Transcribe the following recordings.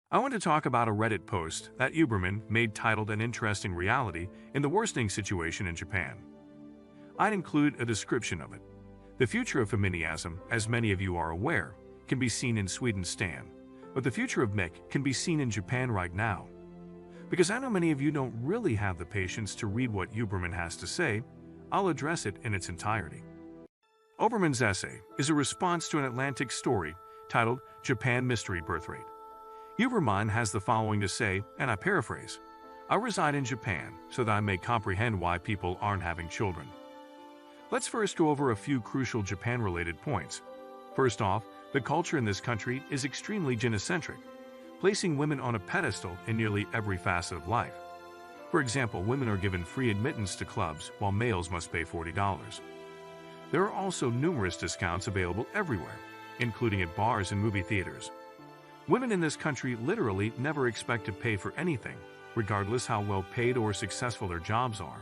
I want to talk about a Reddit post that Uberman made titled An Interesting Reality in the Worsening Situation in Japan. I'd include a description of it. The future of feminism, as many of you are aware, can be seen in Sweden's Stan, but the future of Mick can be seen in Japan right now. Because I know many of you don't really have the patience to read what Uberman has to say, I'll address it in its entirety. Uberman's essay is a response to an Atlantic story titled Japan Mystery Birthrate. Uberman has the following to say, and I paraphrase, "I reside in Japan so that I may comprehend why people aren't having children." Let's first go over a few crucial Japan-related points. First off, the culture in this country is extremely genocentric, placing women on a pedestal in nearly every facet of life. For example, women are given free admittance to clubs while males must pay $40. There are also numerous discounts available everywhere, including at bars and movie theaters. Women in this country literally never expect to pay for anything, regardless how well paid or successful their jobs are.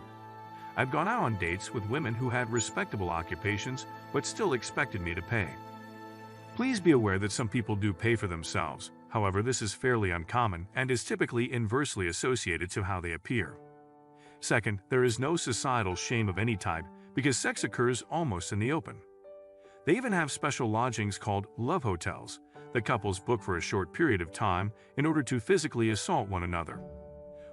I've gone out on dates with women who had respectable occupations but still expected me to pay. Please be aware that some people do pay for themselves, however this is fairly uncommon and is typically inversely associated to how they appear. Second, there is no societal shame of any type because sex occurs almost in the open. They even have special lodgings called love hotels that couples book for a short period of time in order to physically assault one another.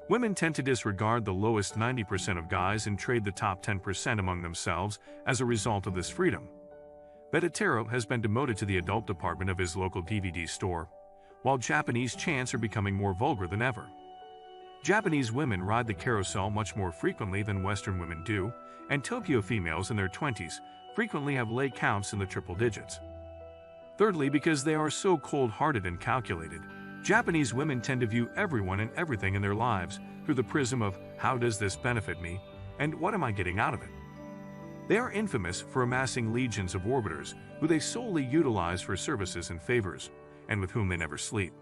Women tend to disregard the lowest 90% of guys and trade the top 10% among themselves as a result of this freedom. Betatero has been demoted to the adult department of his local DVD store, while Japanese chants are becoming more vulgar than ever. Japanese women ride the carousel much more frequently than Western women do, and Tokyo females in their 20s frequently have leg counts in the triple digits. Thirdly, because they are so cold-hearted and calculated, Japanese women tend to view everyone and everything in their lives through the prism of how does this benefit me and what am I getting out of it. They are infamous for amassing legions of orbiters who they solely utilize for services and favors, and with whom they never sleep.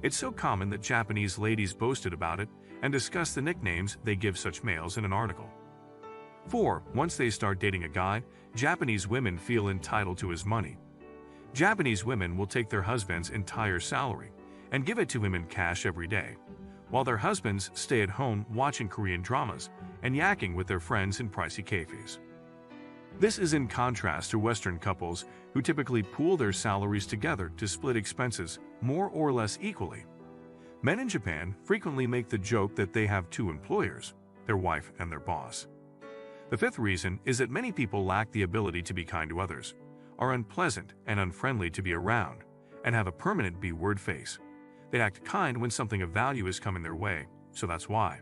It's so common that Japanese ladies boasted about it and discussed the nicknames they give such males in an article. 4. Once they start dating a guy, Japanese women feel entitled to his money. Japanese women will take their husband's entire salary and give it to him in cash every day, while their husbands stay at home watching Korean dramas and yakking with their friends in pricey cafes. This is in contrast to Western couples who typically pool their salaries together to split expenses more or less equally. Men in Japan frequently make the joke that they have two employers, their wife and their boss. The fifth reason is that many people lack the ability to be kind to others, are unpleasant and unfriendly to be around, and have a permanent B-word face. They act kind when something of value is coming their way, so that's why.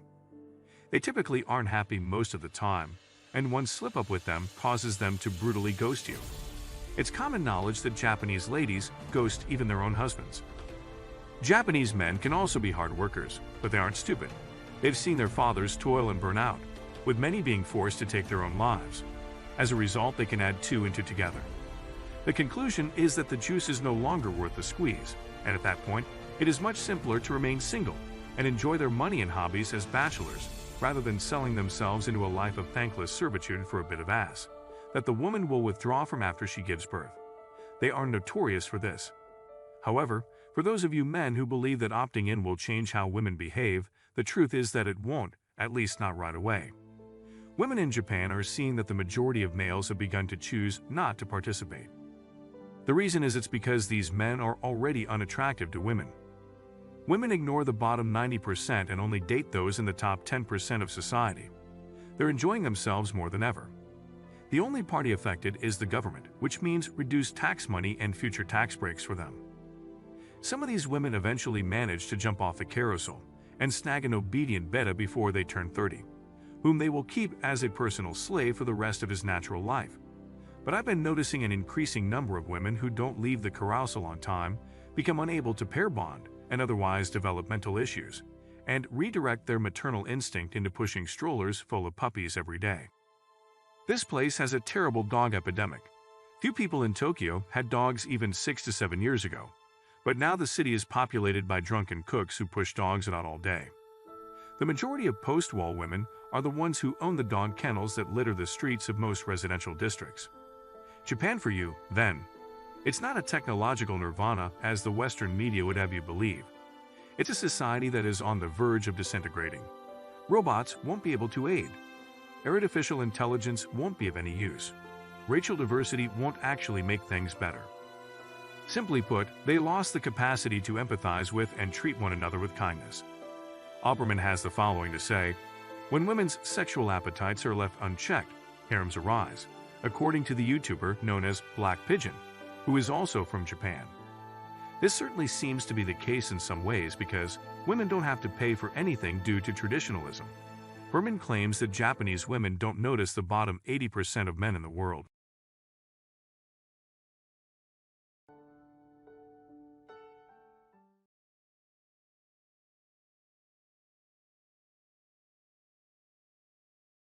They typically aren't happy most of the time, and one slip-up with them causes them to brutally ghost you. It's common knowledge that Japanese ladies ghost even their own husbands. Japanese men can also be hard workers, but they aren't stupid. They've seen their fathers toil and burn out, with many being forced to take their own lives. As a result, they can add two and two together. The conclusion is that the juice is no longer worth the squeeze, and at that point, it is much simpler to remain single and enjoy their money and hobbies as bachelors, rather than selling themselves into a life of thankless servitude for a bit of ass that the woman will withdraw from after she gives birth. They are notorious for this. However, for those of you men who believe that opting in will change how women behave, the truth is that it won't, at least not right away. Women in Japan are seeing that the majority of males have begun to choose not to participate. The reason is it's because these men are already unattractive to women. Women ignore the bottom 90% and only date those in the top 10% of society. They're enjoying themselves more than ever. The only party affected is the government, which means reduced tax money and future tax breaks for them. Some of these women eventually manage to jump off the carousel and snag an obedient beta before they turn 30, whom they will keep as a personal slave for the rest of his natural life. But I've been noticing an increasing number of women who don't leave the carousel on time, become unable to pair bond, and otherwise develop mental issues, and redirect their maternal instinct into pushing strollers full of puppies every day. This place has a terrible dog epidemic. Few people in Tokyo had dogs even 6 to 7 years ago, but now the city is populated by drunken cooks who push dogs out all day. The majority of post-wall women are the ones who own the dog kennels that litter the streets of most residential districts. Japan for you, then. It's not a technological nirvana as the Western media would have you believe. It's a society that is on the verge of disintegrating. Robots won't be able to aid. Artificial intelligence won't be of any use. Racial diversity won't actually make things better. Simply put, they lost the capacity to empathize with and treat one another with kindness. Oberman has the following to say: when women's sexual appetites are left unchecked, harems arise, according to the YouTuber known as Black Pigeon, who is also from Japan. This certainly seems to be the case in some ways because women don't have to pay for anything due to traditionalism. Berman claims that Japanese women don't notice the bottom 80% of men in the world.